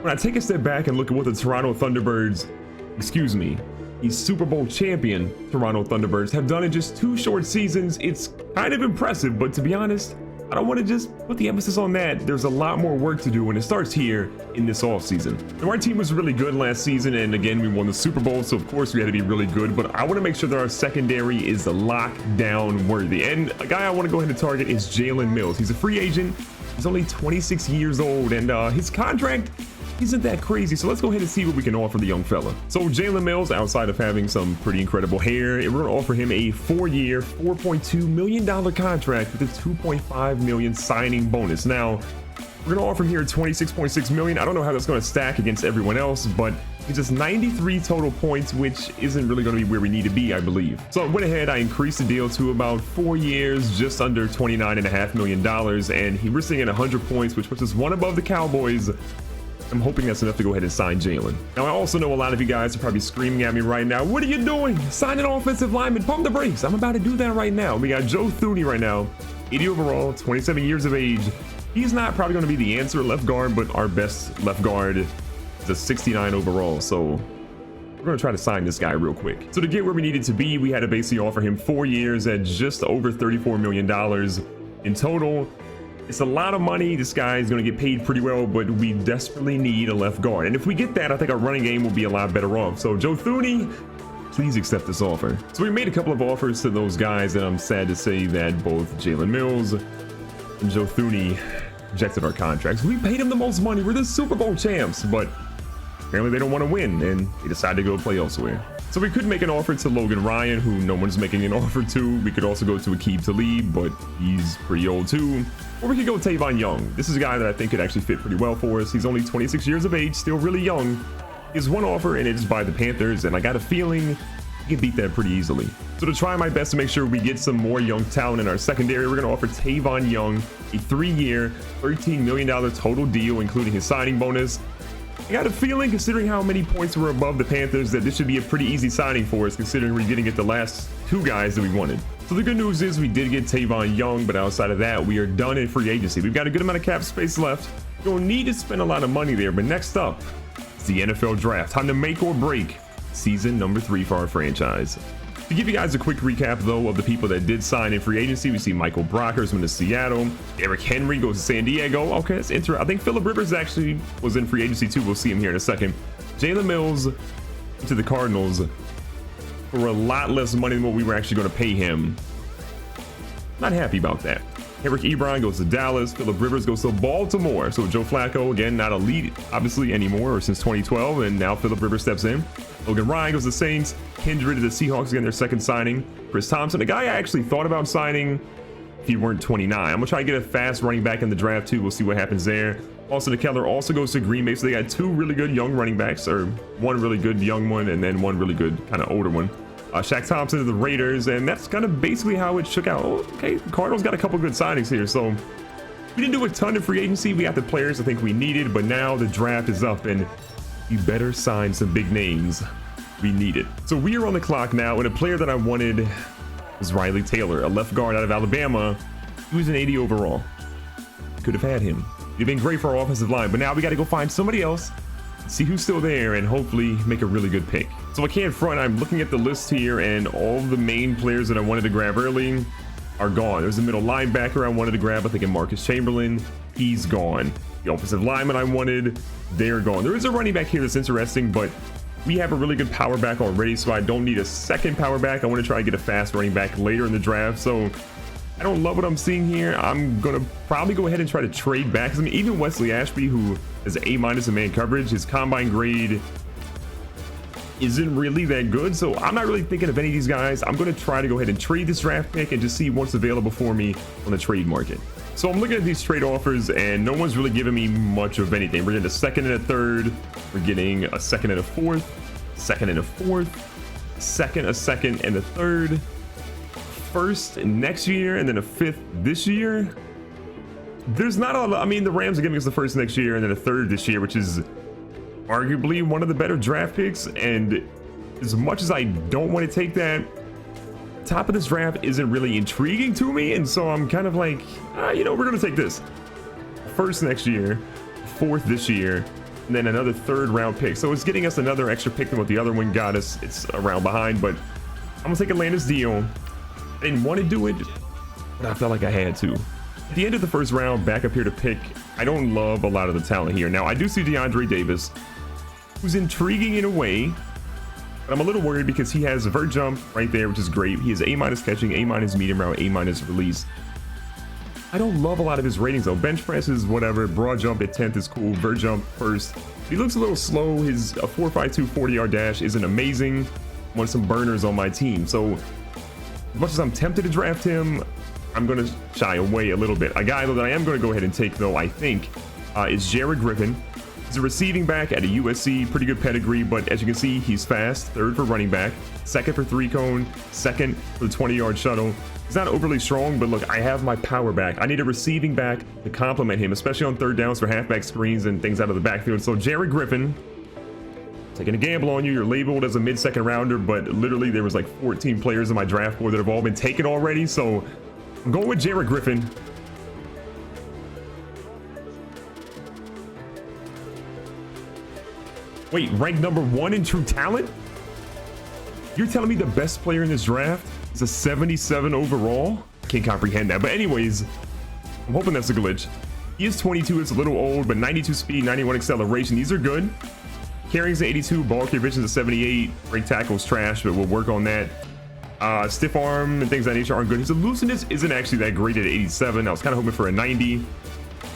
when I take a step back and look at what the Toronto Thunderbirds, excuse me, the Super Bowl champion Toronto Thunderbirds have done in just 2 short seasons, it's kind of impressive, but to be honest, I don't want to just put the emphasis on that. There's a lot more work to do, and it starts here in this offseason. Now, our team was really good last season, and again, we won the Super Bowl, so of course we had to be really good, but I want to make sure that our secondary is lockdown worthy. And a guy I want to go ahead and target is Jalen Mills. He's a free agent. He's only 26 years old, and his contract isn't that crazy, so let's go ahead and see what we can offer the young fella. So Jalen Mills, outside of having some pretty incredible hair, we're going to offer him a 4-year, $4.2 million contract with a $2.5 million signing bonus. Now, we're going to offer him here $26.6 million. I don't know how that's going to stack against everyone else, but it's just 93 total points, which isn't really going to be where we need to be, I believe. So I went ahead, I increased the deal to about 4 years, just under $29.5 million, and we're seeing at 100 points, which puts us one above the Cowboys. I'm hoping that's enough to go ahead and sign Jalen. Now, I also know a lot of you guys are probably screaming at me right now, what are you doing? Sign an offensive lineman, pump the brakes. I'm about to do that right now. We got Joe Thuney right now, 80 overall, 27 years of age. He's not probably going to be the answer left guard, but our best left guard is a 69 overall. So we're going to try to sign this guy real quick. So to get where we needed to be, we had to basically offer him 4 years at just over $34 million in total. It's a lot of money. This guy is going to get paid pretty well, but we desperately need a left guard. And if we get that, I think our running game will be a lot better off. So Joe Thuney, please accept this offer. So we made a couple of offers to those guys, and I'm sad to say that both Jalen Mills and Joe Thuney rejected our contracts. We paid him the most money. We're the Super Bowl champs, but apparently they don't want to win, and they decided to go play elsewhere. So we could make an offer to Logan Ryan, who no one's making an offer to. We could also go to Aqib Talib, but he's pretty old too. Or we could go with Tavon Young. This is a guy that I think could actually fit pretty well for us. He's only 26 years of age, still really young. He has one offer, and it's by the Panthers, and I got a feeling we can beat that pretty easily. So to try my best to make sure we get some more young talent in our secondary, we're going to offer Tavon Young a 3-year, $13 million total deal, including his signing bonus. I got a feeling, considering how many points were above the Panthers, that this should be a pretty easy signing for us, considering we're getting it the last 2 guys that we wanted. So the good news is we did get Tavon Young, but outside of that, we are done in free agency. We've got a good amount of cap space left. We don't need to spend a lot of money there, but next up is the NFL draft. Time to make or break season number 3 for our franchise. To give you guys a quick recap, though, of the people that did sign in free agency, we see Michael Brockers went to Seattle. Eric Henry goes to San Diego. Okay, that's interesting. I think Phillip Rivers actually was in free agency, too. We'll see him here in a second. Jalen Mills to the Cardinals for a lot less money than what we were actually going to pay him. Not happy about that. Eric Ebron goes to Dallas. Phillip Rivers goes to Baltimore. So Joe Flacco, again, not elite, obviously, anymore, or since 2012, and now Phillip Rivers steps in. Logan Ryan goes to Saints. Kindred to the Seahawks, again, their second signing. Chris Thompson, a guy I actually thought about signing if he weren't 29. I'm going to try to get a fast running back in the draft, too. We'll see what happens there. Austin Keller also goes to Green Bay, so they got 2 really good young running backs, or 1 really good young one, and then 1 really good kind of older one. Shaq Thompson to the Raiders, and that's kind of basically how it shook out. Okay, the Cardinals got a couple good signings here, so we didn't do a ton of free agency. We got the players I think we needed, but now the draft is up, and you better sign some big names. We need it. So we are on the clock now, and a player that I wanted was Riley Taylor, a left guard out of Alabama. He was an 80 overall. Could have had him. He'd been great for our offensive line, but now we got to go find somebody else, see who's still there, and hopefully make a really good pick. So I can't front. I'm looking at the list here, and all the main players that I wanted to grab early are gone. There's a middle linebacker I wanted to grab. I think in Marcus Chamberlain. He's gone. The offensive lineman I wanted, they're gone. There is a running back here that's interesting, but we have a really good power back already, so I don't need a second power back. I want to try to get a fast running back later in the draft. So I don't love what I'm seeing here. I'm going to probably go ahead and try to trade back. 'Cause I mean, even Wesley Ashby, who is A- in man coverage, his combine grade isn't really that good. So I'm not really thinking of any of these guys. I'm going to try to go ahead and trade this draft pick and just see what's available for me on the trade market. So I'm looking at these trade offers, and no one's really giving me much of anything. We're getting a second and a third. We're getting a second and a fourth, second and a fourth, second, a second and a third, first next year, and then a fifth this year. There's not a lot. I mean, the Rams are giving us the first next year and then a third this year, which is arguably one of the better draft picks. And as much as I don't want to take that, top of this draft isn't really intriguing to me, and so I'm kind of like, you know, we're gonna take this first next year, fourth this year, and then another 3rd round pick. So it's getting us another extra pick than what the other one got us. It's a round behind, but I'm gonna take Atlanta's deal. I didn't want to do it, but I felt like I had to. At the end of the 1st round, back up here to pick, I don't love a lot of the talent here. Now, I do see DeAndre Davis, who's intriguing in a way, but I'm a little worried because he has a vert jump right there, which is great. He has A- catching, A- medium route, A- release. I don't love a lot of his ratings though. Bench press is whatever. Broad jump at 10th is cool. Vert jump 1st. He looks a little slow. His 4.52 40-yard dash isn't amazing. I want some burners on my team. So as much as I'm tempted to draft him, I'm going to shy away a little bit. A guy that I am going to go ahead and take though, I think, is Jared Griffin. He's a receiving back at a USC, pretty good pedigree, but as you can see, he's fast. 3rd for running back, 2nd for 3-cone, 2nd for the 20-yard shuttle. He's not overly strong, but look, I have my power back. I need a receiving back to complement him, especially on 3rd downs for halfback screens and things out of the backfield. So Jared Griffin, taking a gamble on you. You're labeled as a mid-second rounder, but literally there was like 14 players in my draft board that have all been taken already. So I'm going with Jared Griffin. Wait, ranked number 1 in true talent? You're telling me the best player in this draft is a 77 overall? Can't comprehend that. But anyways, I'm hoping that's a glitch. He is 22. It's a little old, but 92 speed, 91 acceleration. These are good. Carrying's an 82. Ball carry vision's a 78. Break tackle's trash, but we'll work on that. Stiff arm and things of that nature aren't good. His elusiveness isn't actually that great at 87. I was kind of hoping for a 90.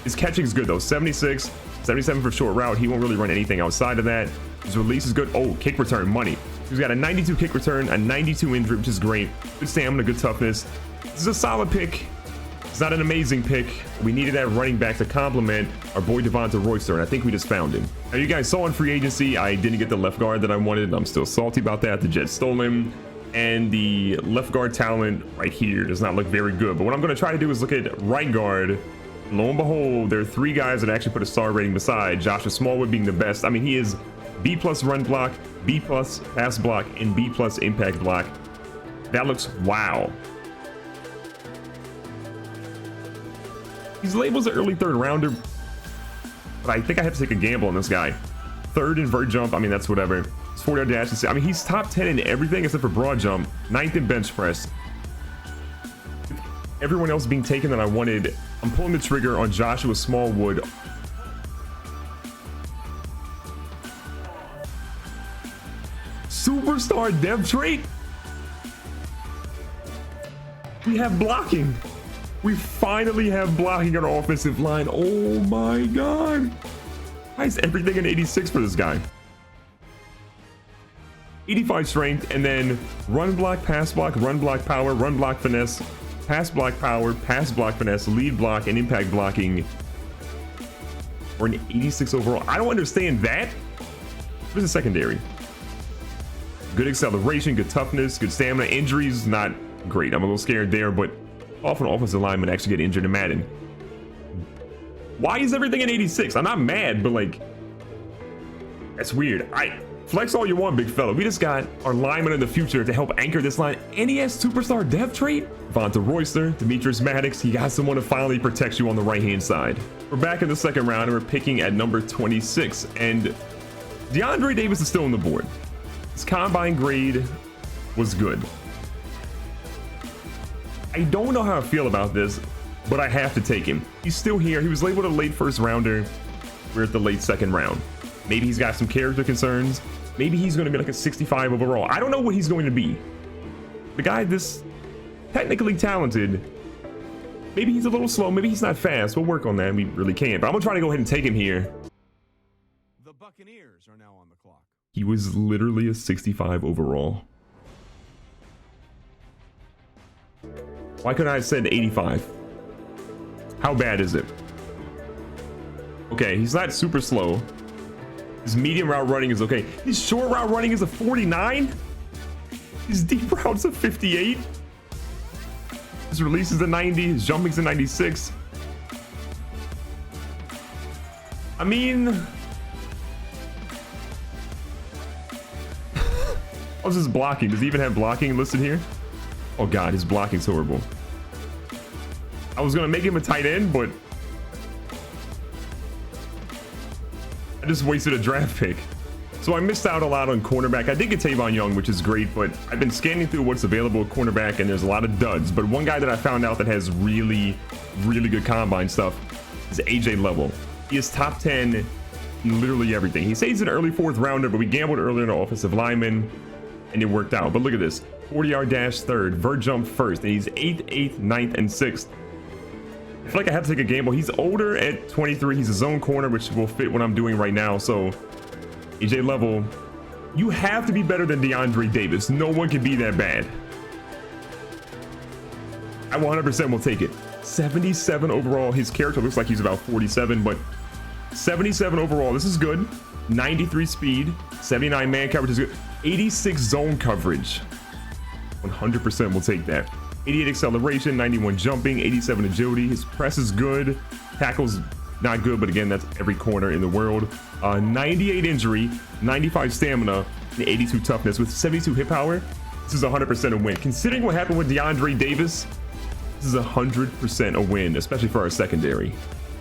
His catching is good though. 76. 77 for short route. He won't really run anything outside of that. His release is good. Oh, kick return, money. He's got a 92 kick return, a 92 injury, which is great. Good stamina, good toughness. This is a solid pick. It's not an amazing pick. We needed that running back to complement our boy Devonta Royster, and I think we just found him. Now, you guys saw in free agency, I didn't get the left guard that I wanted. I'm still salty about that. The Jets stole him, and the left guard talent right here does not look very good. But what I'm going to try to do is look at right guard. Lo and behold, there are 3 guys that actually put a star rating beside Joshua Smallwood being the best. I mean, he is B+ run block, B+ pass block, and B+ impact block. That looks wow. He's labeled as an early 3rd rounder, but I think I have to take a gamble on this guy. 3rd in vert jump, I mean, that's whatever. His 40-yard dash, I mean, he's top 10 in everything except for broad jump, 9th in bench press. Everyone else being taken that I wanted, I'm pulling the trigger on Joshua Smallwood. Superstar dev trait. We have blocking. We finally have blocking on our offensive line. Oh my god. Why is everything an 86 for this guy? 85 strength, and then run block, pass block, run block power, run block finesse, pass block power, pass block finesse, lead block, and impact blocking. Or an 86 overall. I don't understand that. What is the secondary? Good acceleration, good toughness, good stamina. Injuries, not great. I'm a little scared there, but often offensive linemen actually get injured in Madden. Why is everything an 86? I'm not mad, but like, that's weird. Flex all you want, big fella. We just got our lineman in the future to help anchor this line, and he has superstar dev trait. Devonta Royster, Demetrius Maddox, he got someone to finally protect you on the right-hand side. We're back in the 2nd round, and we're picking at number 26, and DeAndre Davis is still on the board. His combine grade was good. I don't know how I feel about this, but I have to take him. He's still here. He was labeled a late 1st rounder. We're at the late 2nd round. Maybe he's got some character concerns. Maybe he's going to be like a 65 overall. I don't know what he's going to be. The guy this technically talented, maybe he's a little slow. Maybe he's not fast. We'll work on that. We really can't. But I'm going to try to go ahead and take him here. The Buccaneers are now on the clock. He was literally a 65 overall. Why couldn't I have said 85? How bad is it? Okay, he's not super slow. His medium route running is okay. His short route running is a 49. His deep route's a 58. His release is a 90. His jumping's a 96. I mean, how's his blocking? Does he even have blocking listed here? Oh god, his blocking's horrible. I was gonna make him a tight end, but I just wasted a draft pick. So I missed out a lot on cornerback. I did get Tavon Young, which is great, but I've been scanning through what's available at cornerback, and there's a lot of duds. But one guy that I found out that has really, really good combine stuff is AJ Level. He is top 10 in literally everything. He says he's an early 4th rounder, but we gambled earlier in the offensive lineman, and it worked out. But look at this. 40-yard dash 3rd, vert jump 1st, and he's 8th, 9th, and 6th. I feel like I have to take a gamble. He's older at 23. He's a zone corner, which will fit what I'm doing right now. So AJ Level, you have to be better than DeAndre Davis. No one can be that bad. I 100% will take it. 77 overall. His character looks like he's about 47, but 77 overall. This is good. 93 speed, 79 man coverage is good. 86 zone coverage. 100% will take that. 88 acceleration, 91 jumping, 87 agility. His press is good. Tackle's not good, but again, that's every corner in the world. 98 injury, 95 stamina, and 82 toughness with 72 hit power. This is 100% a win. Considering what happened with DeAndre Davis, this is 100% a win, especially for our secondary.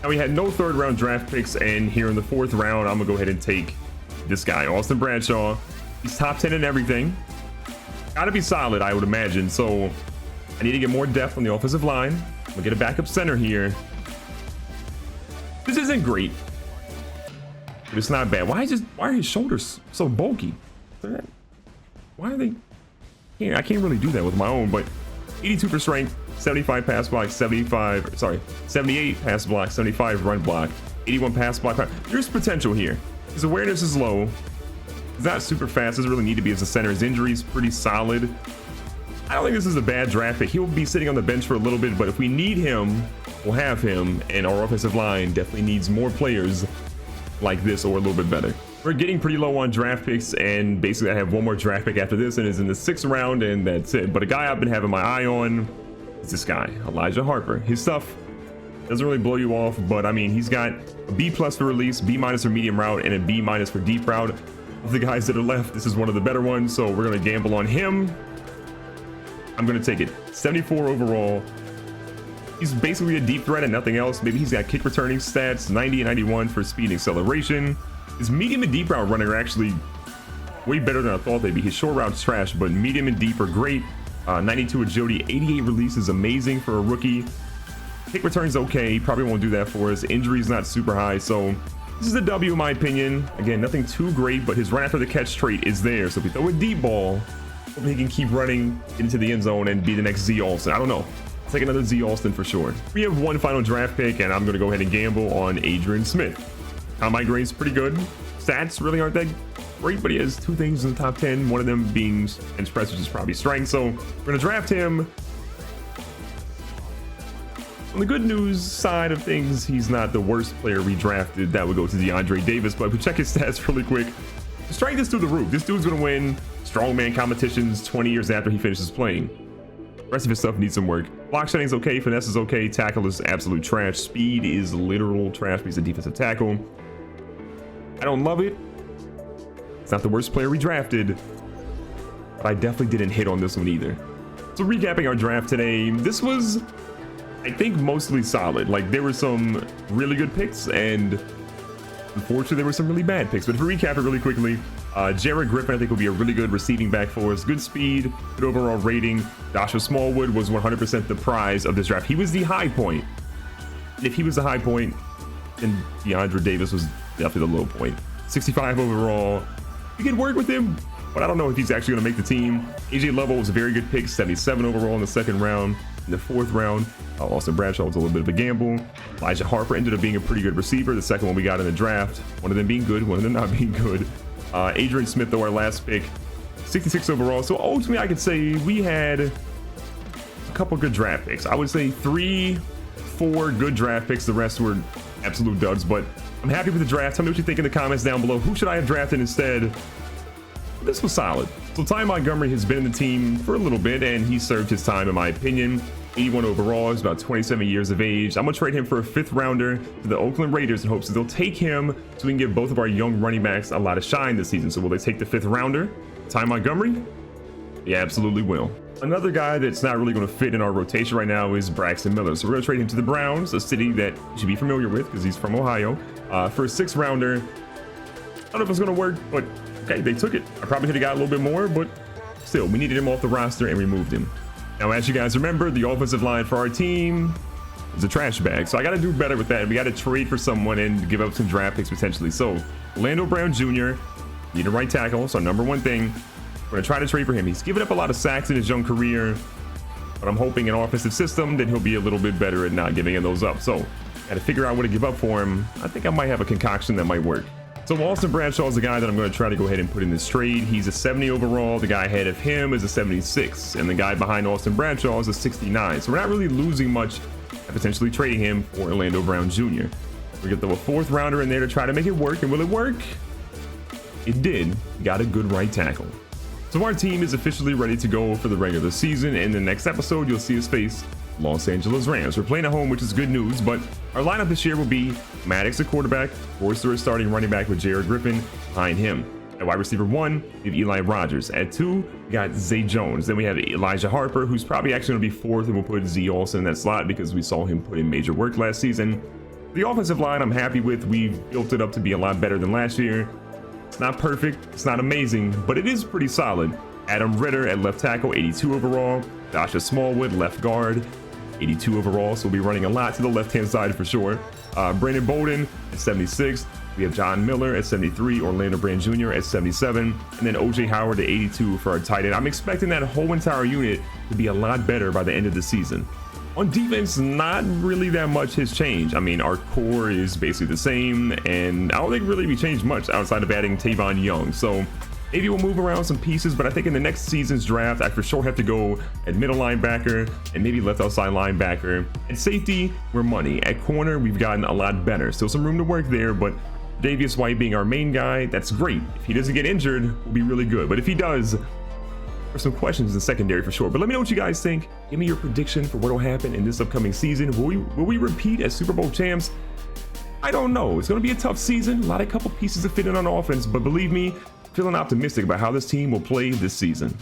Now we had no 3rd round draft picks, and here in the 4th round, I'm gonna go ahead and take this guy, Austin Bradshaw. He's top 10 in everything. Gotta be solid, I would imagine. So I need to get more depth on the offensive line. We'll get a backup center here. This isn't great, but it's not bad. Why are his shoulders so bulky? Why are they? Yeah, I can't really do that with my own, but 82 for strength, 75 pass block, 78 pass block, 75 run block, 81 pass block. There's potential here. His awareness is low. He's not super fast. Doesn't really need to be as a center. His injury is pretty solid. I don't think this is a bad draft pick. He'll be sitting on the bench for a little bit, but if we need him, we'll have him. And our offensive line definitely needs more players like this or a little bit better. We're getting pretty low on draft picks, and basically I have one more draft pick after this, and it's in the 6th round, and that's it. But a guy I've been having my eye on is this guy, Elijah Harper. His stuff doesn't really blow you off, but I mean, he's got a B+ for release, B- for medium route, and a B- for deep route. Of the guys that are left, this is one of the better ones, so we're gonna gamble on him. I'm gonna take it. 74 overall. He's basically a deep threat and nothing else. Maybe he's got kick returning stats, 90 and 91 for speed and acceleration. His medium and deep route running are actually way better than I thought they'd be. His short route's trash, but medium and deep are great. 92 agility, 88 release is amazing for a rookie. Kick return's okay. He probably won't do that for us. Injury's not super high, so this is a W in my opinion. Again, nothing too great, but his run after the catch trait is there. So if we throw a deep ball, hopefully he can keep running into the end zone and be the next Z Alston. I don't know. I'll take another Z Alston for sure. We have one final draft pick, and I'm going to go ahead and gamble on Adrian Smith. Combine grade's pretty good. Stats really aren't that great, but he has 2 things in the top 10. One of them being bench press, which is probably strength. So we're going to draft him. On the good news side of things, he's not the worst player we drafted. That would go to DeAndre Davis, but if we check his stats really quick, the strength is through the roof. This dude's gonna win strongman competitions 20 years after he finishes playing. The rest of his stuff needs some work. Block shedding's okay, finesse is okay, tackle is absolute trash, speed is literal trash. He's a defensive tackle. I don't love it. It's not the worst player we drafted, but I definitely didn't hit on this one either. So recapping our draft today, this was, I think, mostly solid. Like, there were some really good picks, and unfortunately there were some really bad picks. But if we recap it really quickly, Griffin I think will be a really good receiving back for us. Good speed, good overall rating. Joshua Smallwood was 100% the prize of this draft. He was the high point. And if he was the high point, then DeAndre Davis was definitely the low point. 65 overall. You can work with him, but I don't know if he's actually going to make the team. AJ Level was a very good pick, 77 overall in the 2nd round. In the 4th round, Austin Bradshaw was a little bit of a gamble. Elijah Harper ended up being a pretty good receiver. The 2nd one we got in the draft. One of them being good, one of them not being good. Adrian Smith, though, our last pick, 66 overall. So ultimately, I could say we had a couple good draft picks. I would say 3, 4 good draft picks. The rest were absolute duds, but I'm happy with the draft. Tell me what you think in the comments down below. Who should I have drafted instead? This was solid. So Ty Montgomery has been in the team for a little bit, and he served his time in my opinion. 81 overall, he's about 27 years of age. I'm gonna trade him for a 5th rounder to the Oakland Raiders in hopes that they'll take him so we can give both of our young running backs a lot of shine this season. So will they take the 5th rounder, Ty Montgomery? They absolutely will. Another guy that's not really going to fit in our rotation right now is Braxton Miller. So we're going to trade him to the Browns, a city that you should be familiar with because he's from Ohio, for a 6th rounder. I don't know if it's going to work, but okay, they took it. I probably could have got a little bit more, but still, we needed him off the roster and removed him. Now, as you guys remember, the offensive line for our team is a trash bag. So I got to do better with that. We got to trade for someone and give up some draft picks potentially. So Orlando Brown Jr. need a right tackle. So number one thing, we're going to try to trade for him. He's given up a lot of sacks in his young career, but I'm hoping an offensive system that he'll be a little bit better at not giving those up. So got to figure out what to give up for him. I think I might have a concoction that might work. So Austin Bradshaw is the guy that I'm going to try to go ahead and put in this trade. He's a 70 overall. The guy ahead of him is a 76, and the guy behind Austin Bradshaw is a 69. So we're not really losing much at potentially trading him for Orlando Brown Jr. We get the fourth rounder in there to try to make it work, and will it work? It did. We got a good right tackle. So our team is officially ready to go for the regular season. In the next episode, you'll see us face Los Angeles Rams. We're playing at home, which is good news, but our lineup this year will be Maddox at quarterback, Forster is starting running back with Jared Griffin behind him. At wide receiver 1, we have Eli Rogers. At 2, we got Zay Jones. Then we have Elijah Harper, who's probably actually going to be 4th, and we'll put Z Olsen in that slot because we saw him put in major work last season. The offensive line I'm happy with. We've built it up to be a lot better than last year. It's not perfect, it's not amazing, but it is pretty solid. Adam Ritter at left tackle, 82 overall. Joshua Smallwood, left guard, 82 overall, so we'll be running a lot to the left-hand side for sure. Brandon Bolden at 76. We have John Miller at 73, Orlando Brown Jr. at 77, and then OJ Howard at 82 for our tight end. I'm expecting that whole entire unit to be a lot better by the end of the season. On defense, not really that much has changed. I mean, our core is basically the same, and I don't think really we changed much outside of adding Tavon Young. So maybe we'll move around some pieces, but I think in the next season's draft, I for sure have to go at middle linebacker and maybe left outside linebacker. At safety, we're money. At corner, we've gotten a lot better. Still some room to work there, but Davius White being our main guy, that's great. If he doesn't get injured, we'll be really good. But if he does, there's some questions in the secondary for sure. But let me know what you guys think. Give me your prediction for what will happen in this upcoming season. Will we repeat as Super Bowl champs? I don't know. It's going to be a tough season. A couple pieces to fit in on offense, but believe me, feeling optimistic about how this team will play this season.